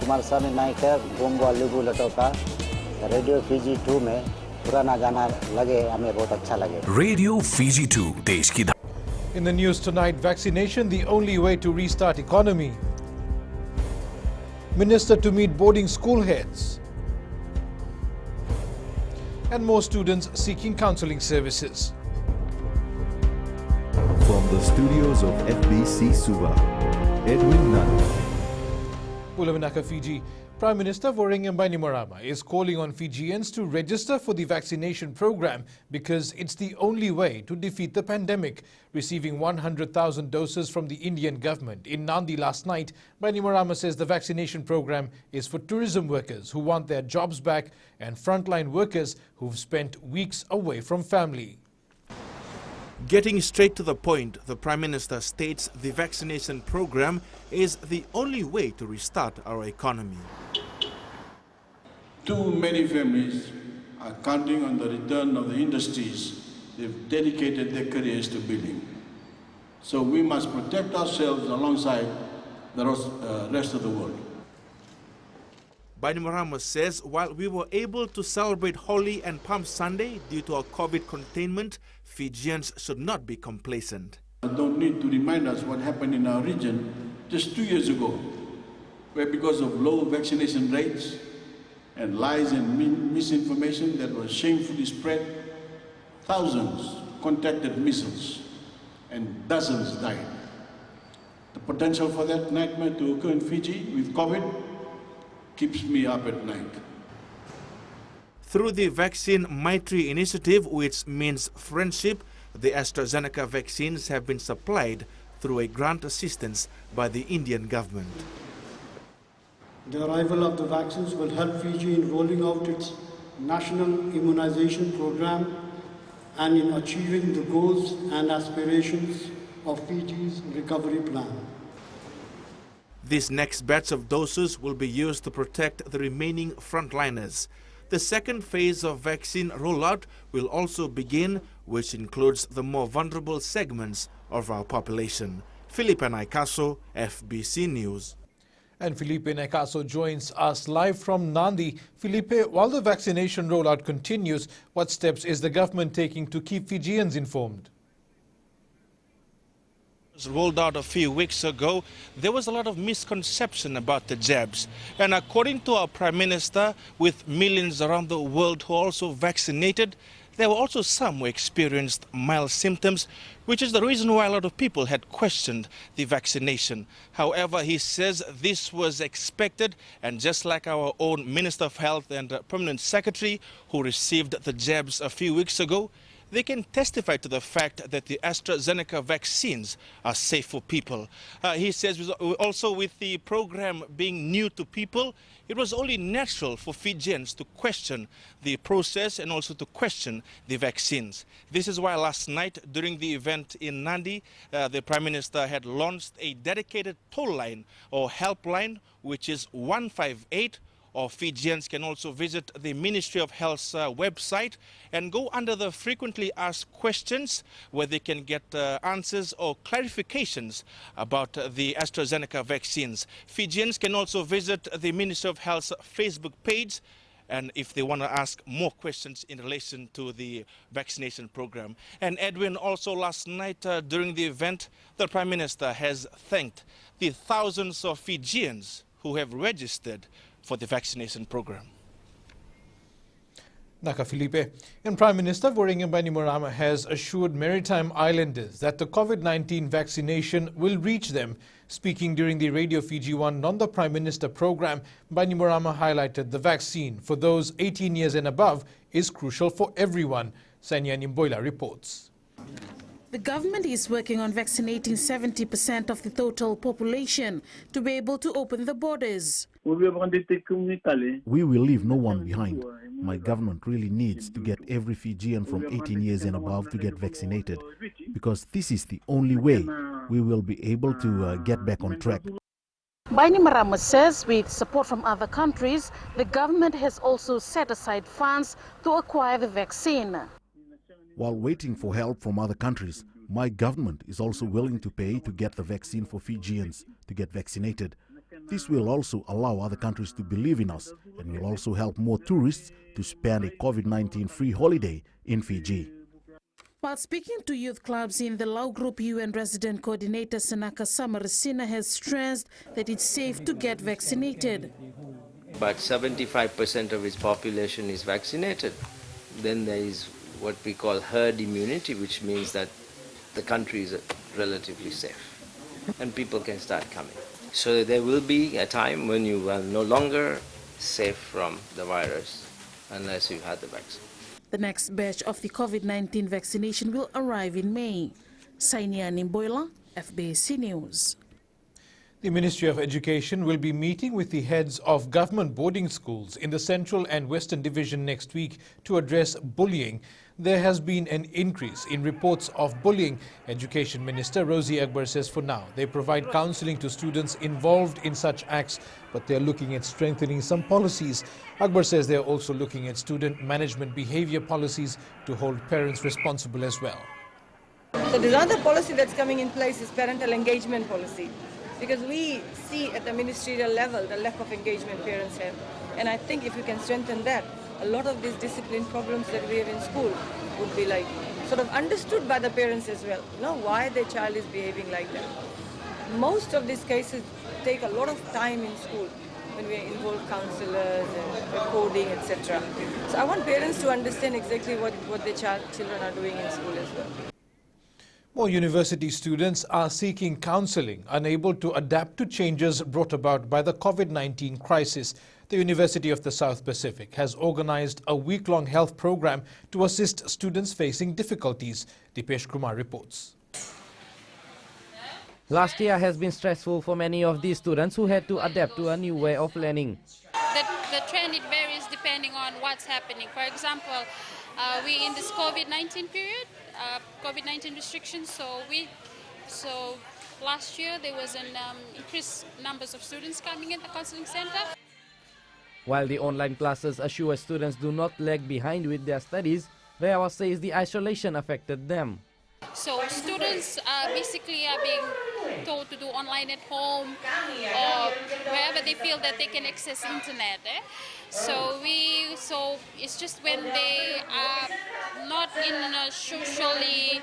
कुमार स्वामी नायक Gongo लिबू लटोका radio Fiji 2 में पुराना गाना लगे हमें बहुत अच्छा लगे रेडियो फीजी 2 देश की In the news tonight, vaccination the only way to restart economy. Minister to meet boarding school heads. And more students seeking counselling services. From the studios of FBC Suva, Edwin Nunn. Pulaminaka, Fiji. Prime Minister Voringam Bainimarama is calling on Fijians to register for the vaccination program because it's the only way to defeat the pandemic. Receiving 100,000 doses from the Indian government in Nandi last night, Bainimarama says the vaccination program is for tourism workers who want their jobs back and frontline workers who've spent weeks away from family. Getting straight to the point, the Prime Minister states the vaccination program is the only way to restart our economy. Too many families are counting on the return of the industries they've dedicated their careers to building. So we must protect ourselves alongside the rest of the world. Bainimarama says while we were able to celebrate Holi and Palm Sunday due to our COVID containment, Fijians should not be complacent. I don't need to remind us what happened in our region just 2 years ago, where because of low vaccination rates and lies and misinformation that was shamefully spread, thousands contracted measles and dozens died. The potential for that nightmare to occur in Fiji with COVID keeps me up at night. Through the Vaccine Maitri initiative, which means friendship, the AstraZeneca vaccines have been supplied through a grant assistance by the Indian government. The arrival of the vaccines will help Fiji in rolling out its national immunization program and in achieving the goals and aspirations of Fiji's recovery plan. This next batch of doses will be used to protect the remaining frontliners. The second phase of vaccine rollout will also begin, which includes the more vulnerable segments of our population. Felipe Naikaso, FBC News. And Felipe Naikaso joins us live from Nandi. Felipe, while the vaccination rollout continues, what steps is the government taking to keep Fijians informed? Rolled out a few weeks ago, there was a lot of misconception about the jabs. And according to our Prime Minister, with millions around the world who are also vaccinated, there were also some who experienced mild symptoms, which is the reason why a lot of people had questioned the vaccination. However, he says this was expected, and just like our own Minister of Health and Permanent Secretary who received the jabs a few weeks ago, they can testify to the fact that the AstraZeneca vaccines are safe for people. He says also with the program being new to people, it was only natural for Fijians to question the process and also to question the vaccines. This is why last night during the event in Nandi, the Prime Minister had launched a dedicated toll line or helpline, which is 158. Or Fijians can also visit the Ministry of Health's website and go under the frequently asked questions where they can get answers or clarifications about the AstraZeneca vaccines. Fijians can also visit the Ministry of Health's Facebook page and if they want to ask more questions in relation to the vaccination program. And Edwin, also last night during the event, the Prime Minister has thanked the thousands of Fijians who have registered for the vaccination program. Naka Felipe. And Prime Minister Voringam Bainimarama has assured maritime islanders that the COVID-19 vaccination will reach them. Speaking during the Radio Fiji 1 Non the Prime Minister program, Bainimarama highlighted the vaccine for those 18 years and above is crucial for everyone. Sanya Nimboila reports. The government is working on vaccinating 70% of the total population to be able to open the borders. We will leave no one behind. My government really needs to get every Fijian from 18 years and above to get vaccinated, because this is the only way we will be able to get back on track. Bainimarama says with support from other countries, the government has also set aside funds to acquire the vaccine. While waiting for help from other countries, my government is also willing to pay to get the vaccine for Fijians to get vaccinated. This will also allow other countries to believe in us and will also help more tourists to spend a COVID-19 free holiday in Fiji. While speaking to youth clubs in the Lau Group, UN resident coordinator Sanaka Samarisina has stressed that it's safe to get vaccinated. But 75% of its population is vaccinated. Then there is what we call herd immunity, which means that the country is relatively safe and people can start coming. So there will be a time when you are no longer safe from the virus unless you've had the vaccine. The next batch of the COVID-19 vaccination will arrive in May. Sainia Nimboila, FBC News. The Ministry of Education will be meeting with the heads of government boarding schools in the Central and Western Division next week to address bullying. There has been an increase in reports of bullying. Education Minister Rosie Akbar says for now they provide counselling to students involved in such acts, but they are looking at strengthening some policies. Akbar says they are also looking at student management behaviour policies to hold parents responsible as well. So the other policy that's coming in place is parental engagement policy, because we see at the ministerial level the lack of engagement parents have. And I think if we can strengthen that, a lot of these discipline problems that we have in school would be like sort of understood by the parents as well. You know, why their child is behaving like that. Most of these cases take a lot of time in school when we involve counselors and recording, etc. So I want parents to understand exactly what their children are doing in school as well. More university students are seeking counselling, unable to adapt to changes brought about by the COVID-19 crisis. The University of the South Pacific has organised a week-long health program to assist students facing difficulties. Dipesh Kumar reports. Last year has been stressful for many of these students who had to adapt to a new way of learning. The trend, it varies depending on what's happening. For example, we in this COVID-19 period, COVID-19 restrictions, so last year there was an increased numbers of students coming in the counselling centre. While the online classes assure students do not lag behind with their studies, Rewa says the isolation affected them. So students basically are being told to do online at home or wherever they feel that they can access internet. So it's just when they are not in a socially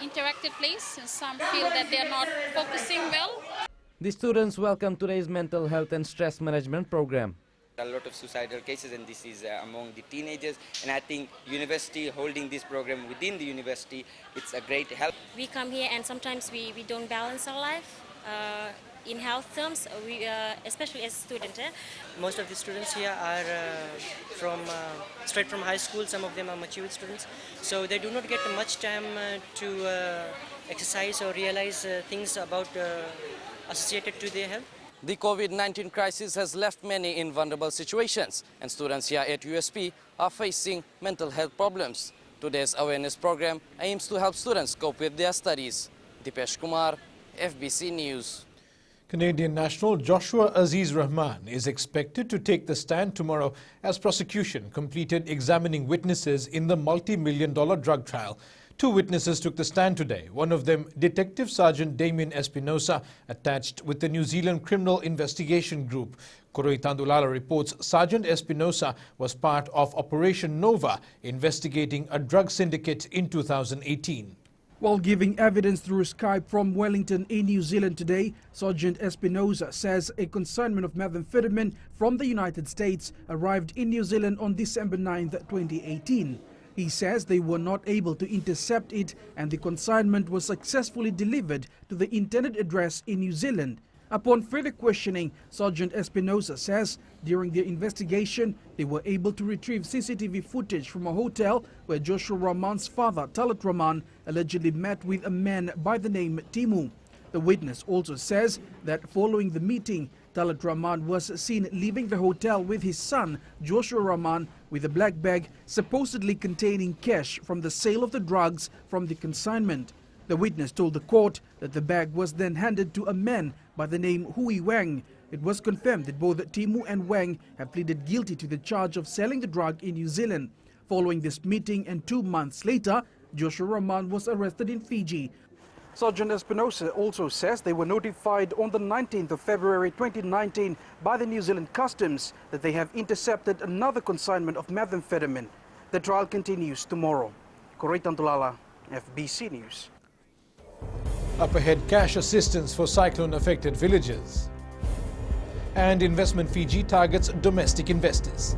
interactive place, and some feel that they are not focusing well. The students welcome today's mental health and stress management program. A lot of suicidal cases, and this is among the teenagers, and I think university holding this program within the university, it's a great help. We come here and sometimes we don't balance our life in health terms, especially as a student. Most of the students here are straight from high school. Some of them are mature students, so they do not get much time to exercise or realize things about associated to their health. The COVID-19 crisis has left many in vulnerable situations, and students here at USP are facing mental health problems. Today's awareness program aims to help students cope with their studies. Dipesh Kumar, FBC News. Canadian national Joshua Aziz Rahman is expected to take the stand tomorrow as prosecution completed examining witnesses in the multi-million-dollar drug trial. 2 witnesses took the stand today, one of them Detective Sergeant Damien Espinosa, attached with the New Zealand Criminal Investigation Group. Koroi Tandulala reports Sergeant Espinosa was part of Operation Nova, investigating a drug syndicate in 2018. While giving evidence through Skype from Wellington in New Zealand today, Sergeant Espinosa says a consignment of methamphetamine from the United States arrived in New Zealand on December 9, 2018. He says they were not able to intercept it and the consignment was successfully delivered to the intended address in New Zealand. Upon further questioning, Sergeant Espinosa says during their investigation, they were able to retrieve CCTV footage from a hotel where Joshua Rahman's father, Talat Rahman, allegedly met with a man by the name Timu. The witness also says that following the meeting, Talat Rahman was seen leaving the hotel with his son, Joshua Rahman, with a black bag supposedly containing cash from the sale of the drugs from the consignment. The witness told the court that the bag was then handed to a man by the name Hui Wang. It was confirmed that both Timu and Wang have pleaded guilty to the charge of selling the drug in New Zealand. Following this meeting and 2 months later, Joshua Rahman was arrested in Fiji. Sergeant Espinosa also says they were notified on the 19th of February 2019 by the New Zealand Customs that they have intercepted another consignment of methamphetamine. The trial continues tomorrow. Corey Tantulala, FBC News. Up ahead, cash assistance for cyclone-affected villages. And Investment Fiji targets domestic investors.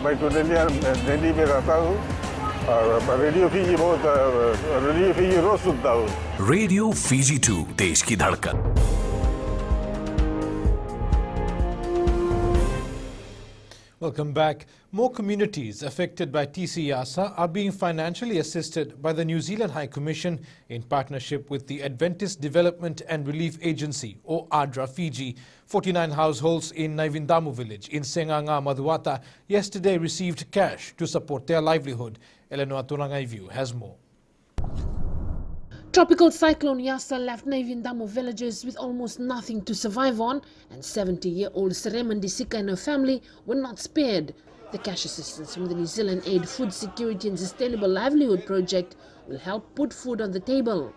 मैं तो दिल्ली में रहता हूँ और radio Fiji रोज सुनता हूँ. Radio Fiji 2 देश की धड़कन. Welcome back. More communities affected by TCYASA are being financially assisted by the New Zealand High Commission in partnership with the Adventist Development and Relief Agency, or ADRA Fiji. 49 households in Naivindamu village in Senganga, Maduata yesterday received cash to support their livelihood. Eleanor Turangaivu has more. Tropical Cyclone Yasa left Naivindamu villages with almost nothing to survive on, and 70-year-old Seremandi Sika and her family were not spared. The cash assistance from the New Zealand Aid Food Security and Sustainable Livelihood Project will help put food on the table.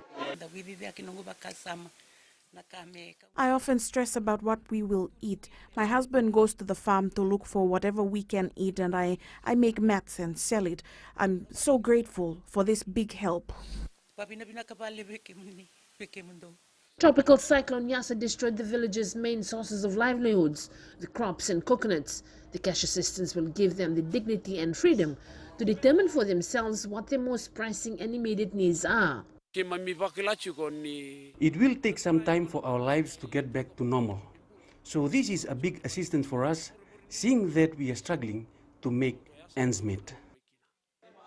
I often stress about what we will eat. My husband goes to the farm to look for whatever we can eat, and I make mats and sell it. I'm so grateful for this big help. Tropical Cyclone Yasa destroyed the village's main sources of livelihoods, the crops and coconuts. The cash assistance will give them the dignity and freedom to determine for themselves what their most pressing and immediate needs are. It will take some time for our lives to get back to normal. So this is a big assistance for us, seeing that we are struggling to make ends meet.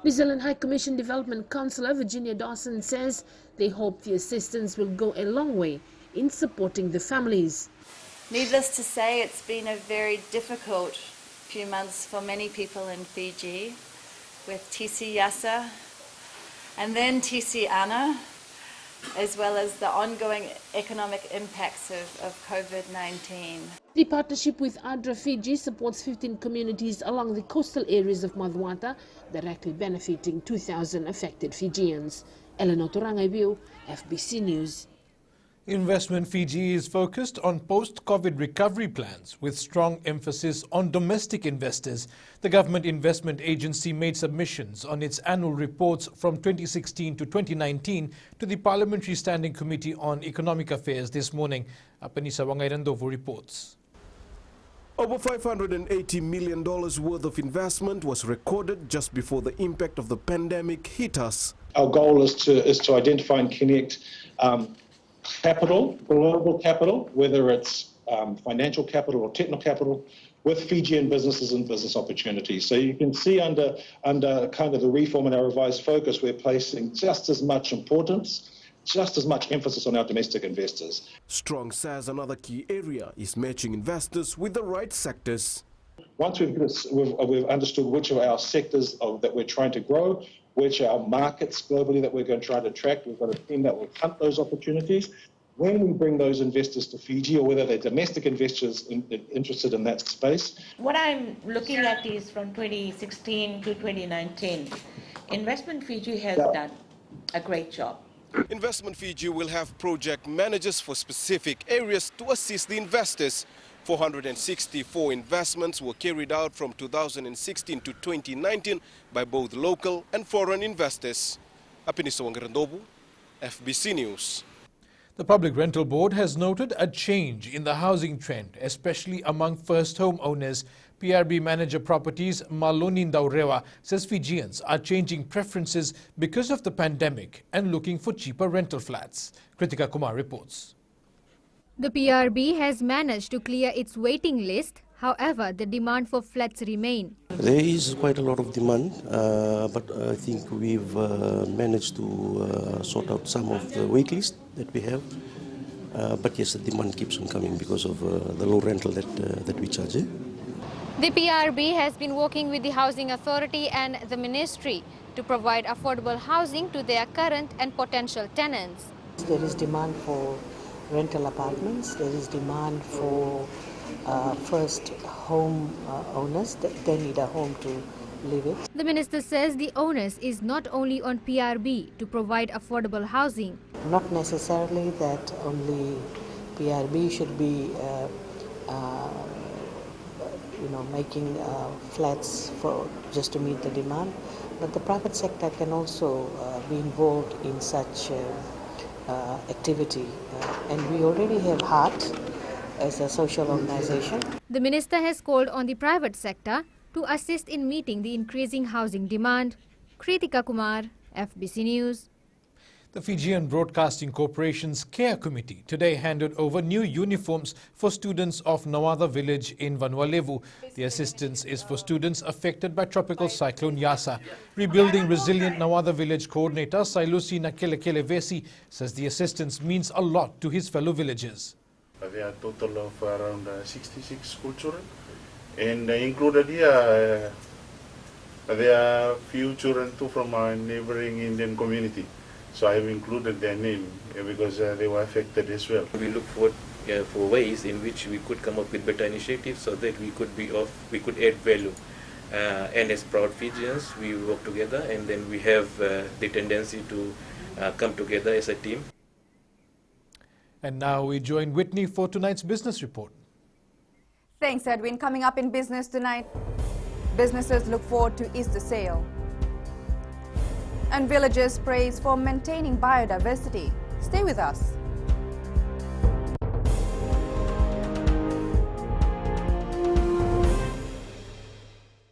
New Zealand High Commission Development Councillor Virginia Dawson says they hope the assistance will go a long way in supporting the families. Needless to say, it's been a very difficult few months for many people in Fiji with TCYASA and then TCANA, as well as the ongoing economic impacts of COVID-19. The partnership with ADRA Fiji supports 15 communities along the coastal areas of Maduata, directly benefiting 2,000 affected Fijians. Eleanor Turangaivu, FBC News. Investment Fiji is focused on post-COVID recovery plans with strong emphasis on domestic investors. The Government Investment Agency made submissions on its annual reports from 2016 to 2019 to the Parliamentary Standing Committee on Economic Affairs this morning. Apanisa Wangairandovo reports. Over $580 million worth of investment was recorded just before the impact of the pandemic hit us. Our goal is to identify and connect capital, global capital, whether it's financial capital or technical capital, with Fijian businesses and business opportunities. So you can see under kind of the reform and our revised focus, we're placing just as much importance, just as much emphasis on our domestic investors. Strong says another key area is matching investors with the right sectors. Once we've understood which of our sectors that we're trying to grow, which are our markets globally that we're going to try to attract, we've got a team that will hunt those opportunities. When we bring those investors to Fiji, or whether they're domestic investors interested in that space. What I'm looking at is from 2016 to 2019. Investment Fiji has done a great job. Investment Fiji will have project managers for specific areas to assist the investors. 464 investments were carried out from 2016 to 2019 by both local and foreign investors. Apiniso Wangarandobu, FBC News. The Public Rental Board has noted a change in the housing trend, especially among first home owners. PRB Manager Properties Maloni Ndaurewa says Fijians are changing preferences because of the pandemic and looking for cheaper rental flats. Kritika Kumar reports. The PRB has managed to clear its waiting list. However, the demand for flats remain. There is quite a lot of demand, but I think we've managed to sort out some of the wait list that we have. But yes, the demand keeps on coming because of the low rental that we charge. The PRB has been working with the Housing Authority and the Ministry to provide affordable housing to their current and potential tenants. There is demand for rental apartments, there is demand for first home owners, they need a home to live in. The minister says the onus is not only on PRB to provide affordable housing. Not necessarily that only PRB should be making flats for just to meet the demand, but the private sector can also be involved in such activity, and we already have HEART as a social organization. The minister has called on the private sector to assist in meeting the increasing housing demand. Kritika Kumar, FBC News. The Fijian Broadcasting Corporation's Care Committee today handed over new uniforms for students of Nawada village in Vanuatu. The assistance is for students affected by tropical cyclone Yasa. Rebuilding Resilient Nawada village coordinator Sailusi Nakelekelevesi says the assistance means a lot to his fellow villagers. There are a total of around 66 school children, and included here there are few children too from our neighboring Indian community. So I have included their name because they were affected as well. We look for ways in which we could come up with better initiatives so that we could add value. And as proud Fijians, we work together, and then we have the tendency to come together as a team. And now we join Whitney for tonight's business report. Thanks, Edwin. Coming up in business tonight, businesses look forward to Easter sale. And villagers praise for maintaining biodiversity. Stay with us.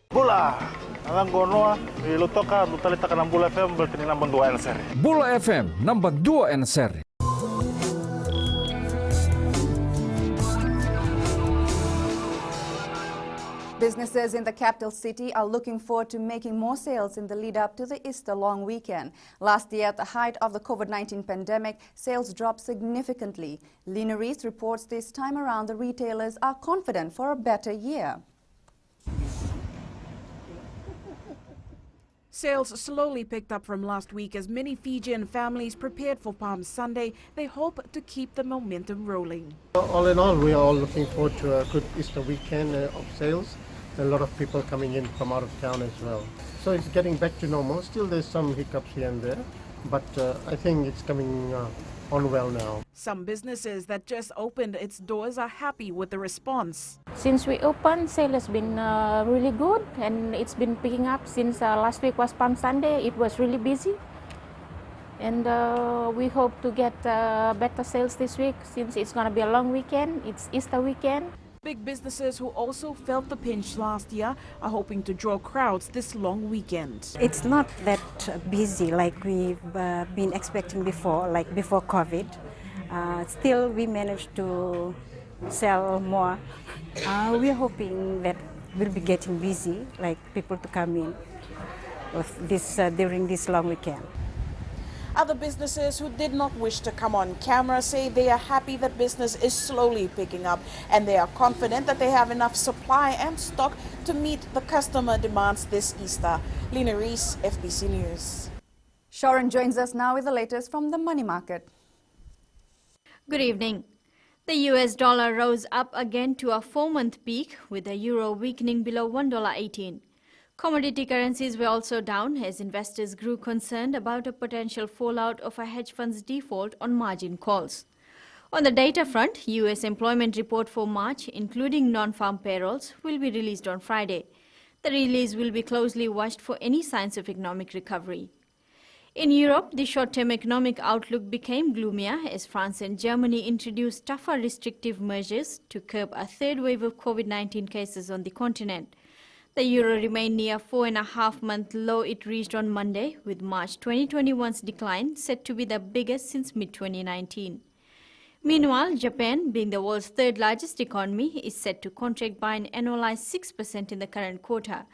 Bula, ang gono ilutoka mutalita ka ng Bula FM bertini nambang 2 NSR. Bula FM nambang 2 NSR. Businesses in the capital city are looking forward to making more sales in the lead up to the Easter long weekend. Last year, at the height of the COVID-19 pandemic, sales dropped significantly. Lina Rees reports this time around the retailers are confident for a better year. Sales slowly picked up from last week as many Fijian families prepared for Palm Sunday. They hope to keep the momentum rolling. All in all, we are all looking forward to a good Easter weekend of sales. A lot of people coming in from out of town as well. So it's getting back to normal. Still there's some hiccups here and there, but I think it's coming on well now. Some businesses that just opened its doors are happy with the response. Since we opened, sale has been really good, and it's been picking up since last week was Palm Sunday. It was really busy, and we hope to get better sales this week since it's going to be a long weekend. It's Easter weekend. Big businesses who also felt the pinch last year are hoping to draw crowds this long weekend. It's not that busy like we've been expecting before, like before COVID. Still, we managed to sell more. We're hoping that we'll be getting busy, like people to come in with this, during this long weekend. Other businesses who did not wish to come on camera say they are happy that business is slowly picking up, and they are confident that they have enough supply and stock to meet the customer demands this Easter. Lina Rees, FBC News. Sharon joins us now with the latest from the money market. Good evening. The US dollar rose up again to a 4-month peak, with the euro weakening below $1.18. Commodity currencies were also down as investors grew concerned about a potential fallout of a hedge fund's default on margin calls. On the data front, US employment report for March, including non-farm payrolls, will be released on Friday. The release will be closely watched for any signs of economic recovery. In Europe, the short-term economic outlook became gloomier as France and Germany introduced tougher restrictive measures to curb a third wave of COVID-19 cases on the continent. The euro remained near 4.5-month low it reached on Monday, with March 2021's decline set to be the biggest since mid-2019. Meanwhile, Japan, being the world's third largest economy, is set to contract by an annualized 6% in the current quarter.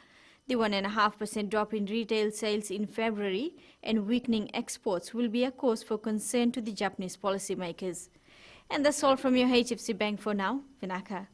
The 1.5% drop in retail sales in February and weakening exports will be a cause for concern to the Japanese policymakers. And that's all from your HFC Bank for now. Vinaka.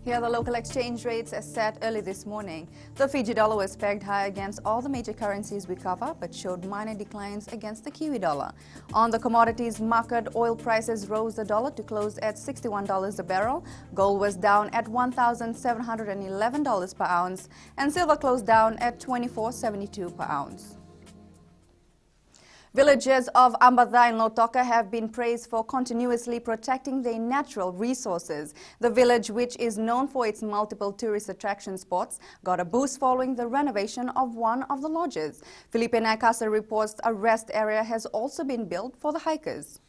Here are the local exchange rates as set early this morning. The Fiji dollar was pegged high against all the major currencies we cover, but showed minor declines against the Kiwi dollar. On the commodities market, oil prices rose the dollar to close at $61 a barrel. Gold was down at $1,711 per ounce, and silver closed down at $24.72 per ounce. Villagers of Ambadha and Lautoka have been praised for continuously protecting their natural resources. The village, which is known for its multiple tourist attraction spots, got a boost following the renovation of one of the lodges. Felipe Nakasa reports a rest area has also been built for the hikers.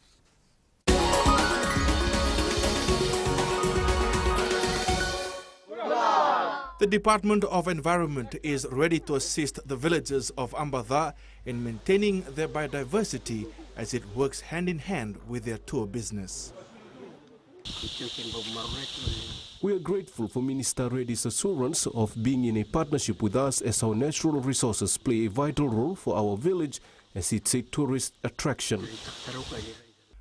The Department of Environment is ready to assist the villagers of Ambadha in maintaining their biodiversity as it works hand in hand with their tour business. We are grateful for Minister Reddy's assurance of being in a partnership with us as our natural resources play a vital role for our village as it's a tourist attraction.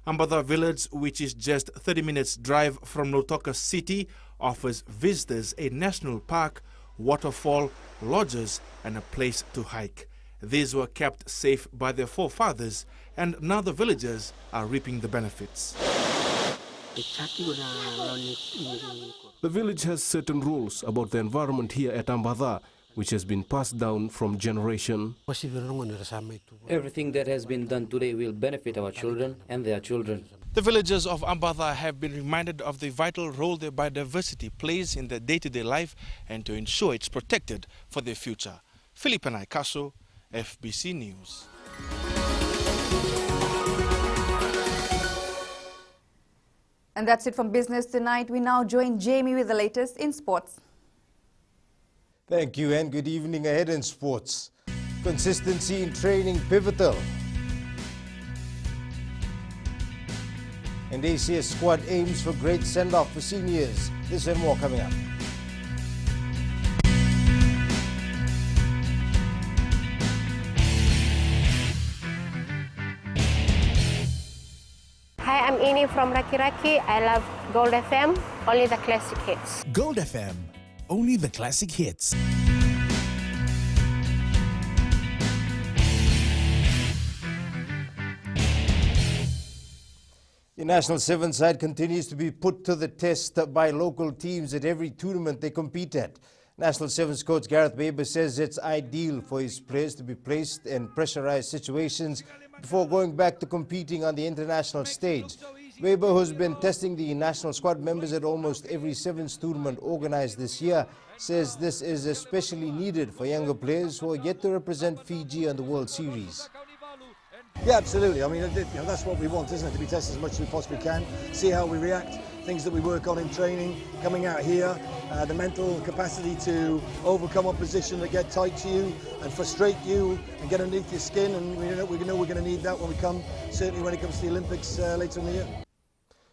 Ambadha village, which is just 30 minutes drive from Lautoka city, offers visitors a national park, waterfall, lodges and a place to hike. These were kept safe by their forefathers, and now the villagers are reaping the benefits. The village has certain rules about the environment here at Ambadha, which has been passed down from generation. Everything that has been done today will benefit our children and their children. The villagers of Ambadha have been reminded of the vital role their biodiversity plays in their day-to-day life and to ensure it's protected for their future. Felipe Naikaso, FBC News. And that's it from Business Tonight. We now join Jamie with the latest in sports. Thank you and good evening. Ahead in sports. Consistency in training pivotal. And ACS squad aims for great send-off for seniors. This and more coming up. Hi, I'm Ini from Raki Raki. I love Gold FM, only the classic hits. Gold FM, only the classic hits. The National Sevens side continues to be put to the test by local teams at every tournament they compete at. National Sevens coach Gareth Weber says it's ideal for his players to be placed in pressurized situations before going back to competing on the international stage. Weber, who's been testing the national squad members at almost every Sevens tournament organized this year, says this is especially needed for younger players who are yet to represent Fiji on the World Series. Yeah, absolutely. I mean, that's what we want, isn't it? To be tested as much as we possibly can, see how we react, things that we work on in training, coming out here, the mental capacity to overcome opposition that get tight to you and frustrate you and get underneath your skin. And we know we're going to need that when we come, certainly when it comes to the Olympics later in the year.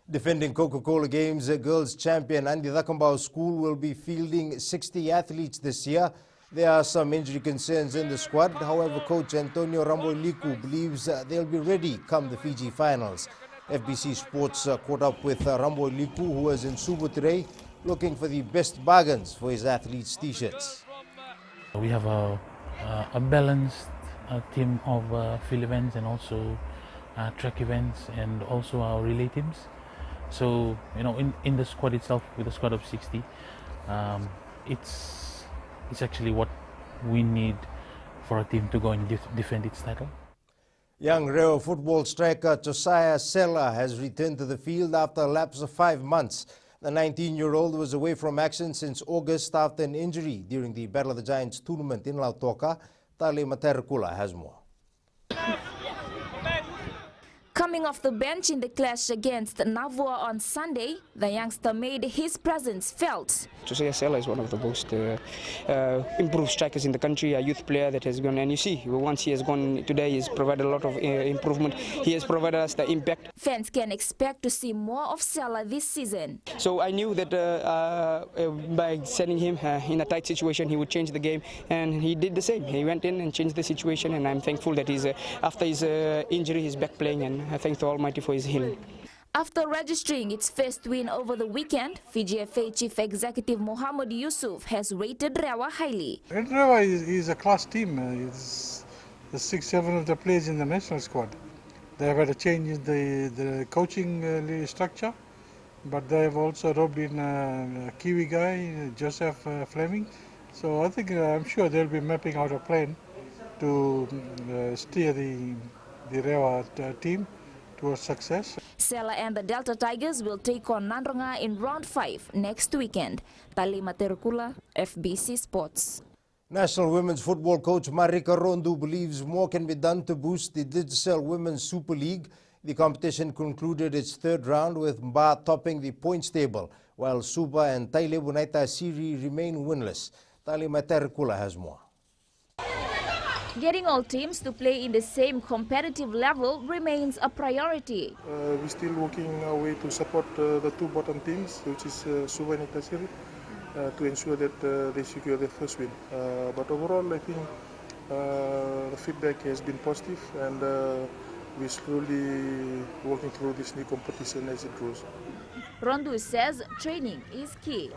Defending Coca-Cola Games girls champion Andi Thakambao School will be fielding 60 athletes this year. There are some injury concerns in the squad. However, coach Antonio Ramboiliku believes they'll be ready come the Fiji finals. FBC Sports caught up with Ramboiliku, who was in Subu today, looking for the best bargains for his athletes' t-shirts. We have a balanced team of field events and also track events and also our relay teams. So, in the squad itself, with a squad of 60, it's actually what we need for a team to go and defend its title. Young Reo football striker Josiah Sella has returned to the field after a lapse of 5 months. The 19-year-old was away from action since August after an injury during the Battle of the Giants tournament in Lautoka. Tale Materkula has more. Coming off the bench in the clash against Navua on Sunday, the youngster made his presence felt. Josiah Sella is one of the most improved strikers in the country, a youth player that has gone, and you see, once he has gone today, he's provided a lot of improvement. He has provided us the impact. Fans can expect to see more of Sella this season. So I knew that by sending him in a tight situation, he would change the game, and he did the same. He went in and changed the situation, and I'm thankful that he's after his injury, he's back playing, and I thank the Almighty for his healing. After registering its first win over the weekend, Fiji FA Chief Executive Mohammed Yusuf has rated Rewa highly. Rewa is a class team. It's the 6-7 of the players in the national squad. They have had a change in the coaching structure, but they have also robbed in a Kiwi guy, Joseph Fleming. So I think I'm sure they'll be mapping out a plan to steer the Rewa team towards success. Sela and the Delta Tigers will take on Nandronga in round 5 next weekend. Talima Terukula, FBC Sports. National women's football coach Marika Rondu believes more can be done to boost the Digital Women's Super League. The competition concluded its third round with Mba topping the points table, while Suba and Tailebu Naita Siri remain winless. Talima Terukula has more. Getting all teams to play in the same competitive level remains a priority. We're still working our way to support the two bottom teams, which is Suba and Itasiri, to ensure that they secure their first win. But overall, I think the feedback has been positive, and we're slowly working through this new competition as it grows. Rondu says training is key.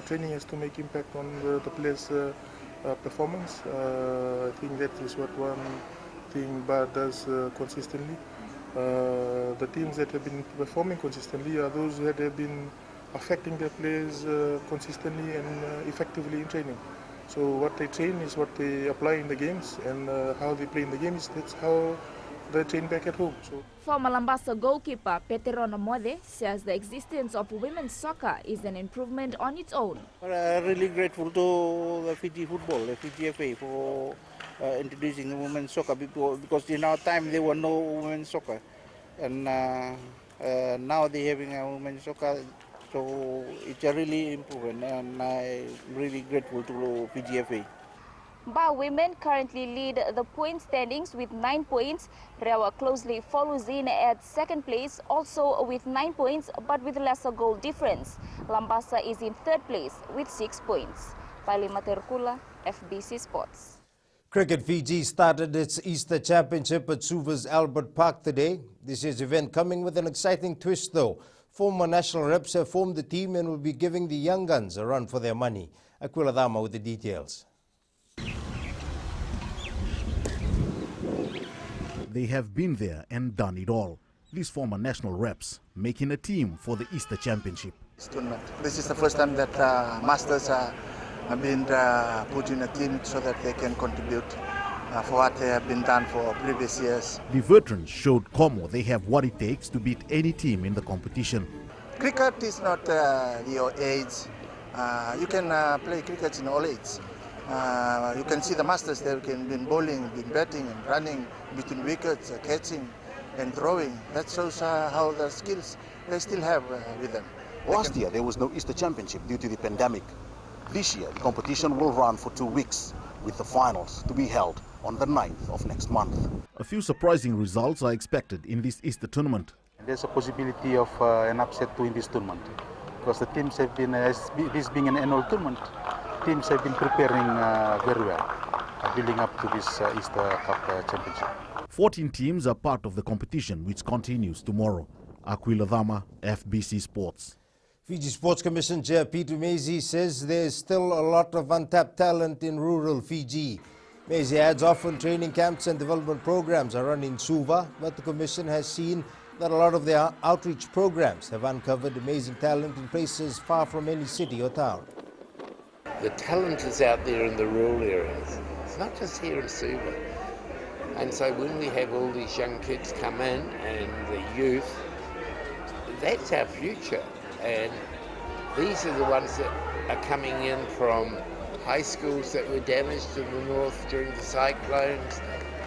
Training has to make impact on the players' performance. I think that is what one thing Ba does consistently. The teams that have been performing consistently are those that have been affecting their players consistently and effectively in training. So what they train is what they apply in the games, and how they play in the games, that's how they train back at home. So. Former Lambasa goalkeeper Peterona Mode says the existence of women's soccer is an improvement on its own. We're really grateful to the Fiji football, the Fiji FA, for introducing women's soccer, because in our time there were no women's soccer, and now they're having a women's soccer, so it's a really improvement, and I'm really grateful to Fiji FA. Ba women currently lead the point standings with 9 points. Rewa closely follows in at second place, also with 9 points, but with lesser goal difference. Lambasa is in third place with 6 points. Talima Terukula, FBC Sports. Cricket Fiji started its Easter Championship at Suva's Albert Park today. This year's event coming with an exciting twist though. Former national reps have formed the team and will be giving the young guns a run for their money. Aquila Dama with the details. They have been there and done it all. These former national reps making a team for the Easter Championship. This is the first time that Masters have been put in a team so that they can contribute for what they have been done for previous years. The veterans showed Como they have what it takes to beat any team in the competition. Cricket is not your age. You can play cricket in all ages. You can see the Masters, they can be bowling, be batting and running between wickets, catching and throwing. That shows how the skills they still have with them. Last year there was no Easter Championship due to the pandemic. This year the competition will run for 2 weeks, with the finals to be held on the 9th of next month. A few surprising results are expected in this Easter tournament. There's a possibility of an upset too in this tournament, because the teams have been, this being an annual tournament, teams have been preparing very well, building up to this Easter Cup Championship. 14 teams are part of the competition, which continues tomorrow. Aquila Dama, FBC Sports. Fiji Sports Commission Chair Peter Maisie says there is still a lot of untapped talent in rural Fiji. Maisie adds often training camps and development programs are run in Suva, but the Commission has seen that a lot of their outreach programs have uncovered amazing talent in places far from any city or town. The talent is out there in the rural areas. It's not just here in Suva. And so when we have all these young kids come in and the youth, that's our future. And these are the ones that are coming in from high schools that were damaged in the north during the cyclones,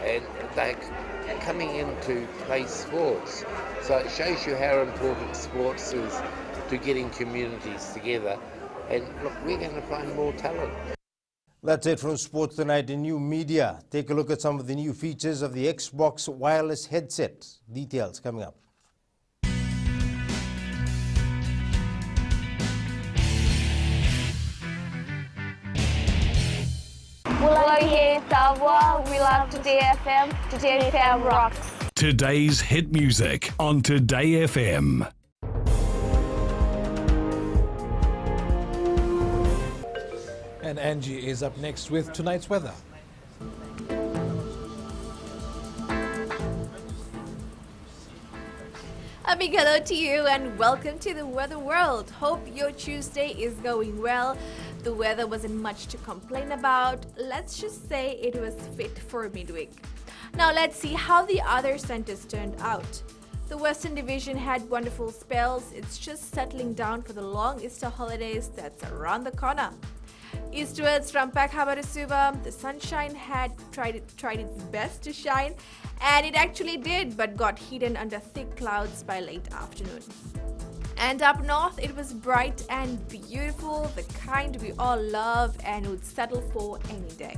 and they're coming in to play sports. So it shows you how important sports is to getting communities together. And look, we're going to find more talent. That's it from Sports Tonight in New Media. Take a look at some of the new features of the Xbox wireless headset. Details coming up. Mulai here, Tavwa, we love Today FM. Today FM rocks. Today's hit music on Today FM. And Angie is up next with tonight's weather. A big hello to you and welcome to the Weather World. Hope your Tuesday is going well. The weather wasn't much to complain about. Let's just say it was fit for midweek. Now let's see how the other centers turned out. The Western Division had wonderful spells. It's just settling down for the long Easter holidays that's around the corner. Eastwards from Pekhabarasuba, the sunshine had tried its best to shine, and it actually did, but got hidden under thick clouds by late afternoon. And up north, it was bright and beautiful, the kind we all love and would settle for any day.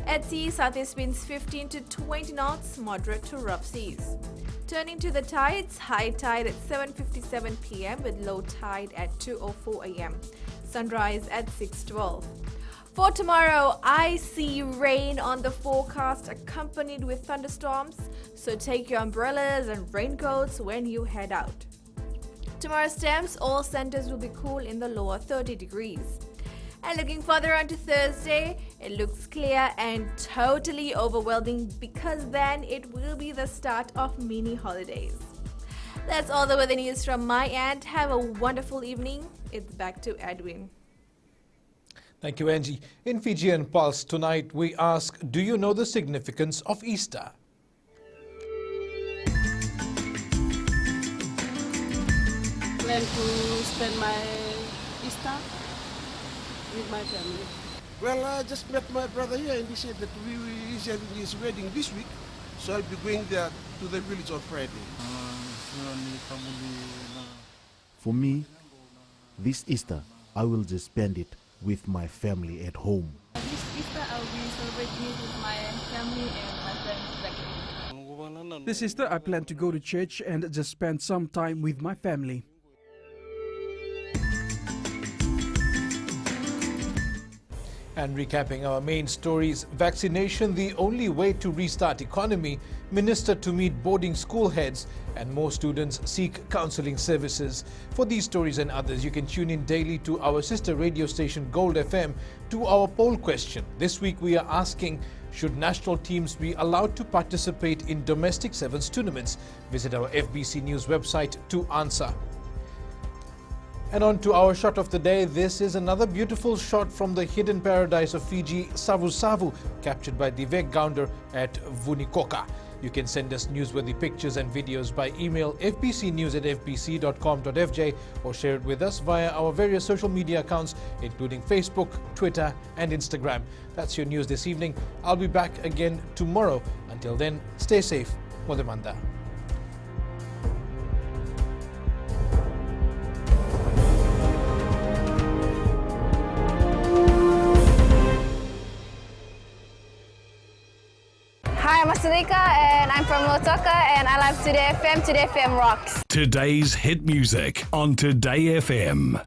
At sea, southeast winds 15 to 20 knots, moderate to rough seas. Turning to the tides, high tide at 7:57 p.m. with low tide at 2:04 a.m. Sunrise at 6:12. For tomorrow, I see rain on the forecast accompanied with thunderstorms, so take your umbrellas and raincoats when you head out. Tomorrow's temps, all centers will be cool in the lower 30 degrees. And looking further on to Thursday, it looks clear and totally overwhelming because then it will be the start of mini holidays. That's all the weather news from my end. Have a wonderful evening. It's back to Edwin. Thank you, Angie. In Fijian Pulse tonight, we ask, do you know the significance of Easter? Plan to spend my Easter with my family. Well, I just met my brother here and he said that he's having his wedding this week, so I'll be going there to the village on Friday. For me, this Easter, I will just spend it with my family at home. This Easter, I'll be celebrating it with my family and my friends back home. This Easter, I plan to go to church and just spend some time with my family. And recapping our main stories, vaccination the only way to restart economy, minister to meet boarding school heads, and more students seek counselling services. For these stories and others, you can tune in daily to our sister radio station Gold FM to our poll question. This week we are asking, should national teams be allowed to participate in domestic sevens tournaments? Visit our FBC News website to answer. And on to our shot of the day. This is another beautiful shot from the hidden paradise of Fiji, Savu Savu, captured by Divek Gounder at Vunikoka. You can send us newsworthy pictures and videos by email fbcnews@fbc.com.fj or share it with us via our various social media accounts, including Facebook, Twitter and Instagram. That's your news this evening. I'll be back again tomorrow. Until then, stay safe. Modemanda. Hi, I'm Asalika and I'm from Lautoka and I love Today FM. Today FM rocks. Today's hit music on Today FM.